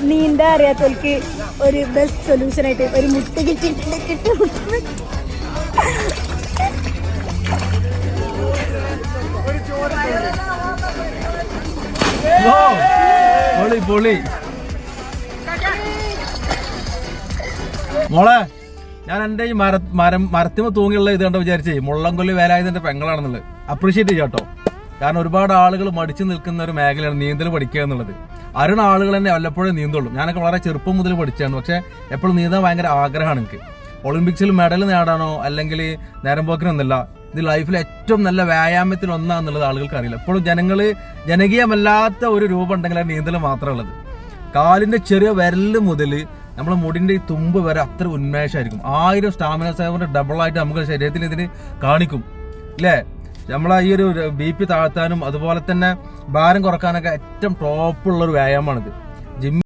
നീന്താ അറിയാത്തവർക്ക് ഒരു best solution ആയിട്ട് ഒരു മുട്ട കിട്ടി മോളെ ഞാൻ എന്റെ ഈ മരത്തിമ തൂങ്ങിയുള്ള ഇത് കണ്ട വിചാരിച്ചേ മുള്ളംകൊല്ലി വേലായുധന്റെ പെങ്ങളാണെന്നുള്ളത് അപ്രീഷിയേറ്റ് ചെയ്യാട്ടോ. കാരണം ഒരുപാട് ആളുകൾ മടിച്ചു നിൽക്കുന്ന ഒരു മേഖലയാണ് നീന്തൽ പഠിക്കുക എന്നുള്ളത്. അരുണ ആളുകൾ തന്നെ വല്ലപ്പോഴും നീന്തുള്ളൂ. ഞാനൊക്കെ വളരെ ചെറുപ്പം മുതൽ പഠിച്ചാണ്. പക്ഷെ എപ്പോഴും നീന്താൻ ഭയങ്കര ആഗ്രഹമാണ് എനിക്ക്. ഒളിമ്പിക്സിൽ മെഡൽ നേടാനോ അല്ലെങ്കിൽ നേരം പോക്കിനൊന്നുമില്ല. ഇത് ലൈഫിൽ ഏറ്റവും നല്ല വ്യായാമത്തിൽ ഒന്നാന്നുള്ളത് ആളുകൾക്ക് അറിയില്ല. എപ്പോഴും ജനകീയമല്ലാത്ത ഒരു രൂപം ഉണ്ടെങ്കിൽ അത് നീന്തൽ മാത്രമേ ഉള്ളത്. കാലിന്റെ ചെറിയ വിരല് മുതൽ നമ്മുടെ മുടിന്റെ ഈ തുമ്പ് വരെ അത്ര ഉന്മേഷമായിരിക്കും. 1000 സ്റ്റാമിന സേവറിന്റെ ഡബിൾ ആയിട്ട് നമുക്ക് ശരീരത്തിൽ ഇതിന് കാണിക്കും അല്ലേ. നമ്മളെ ഈ ഒരു BP താഴ്ത്താനും അതുപോലെ തന്നെ ഭാരം കുറക്കാനൊക്കെ ഏറ്റവും ടോപ്പുള്ള ഒരു വ്യായാമമാണിത്. ജിം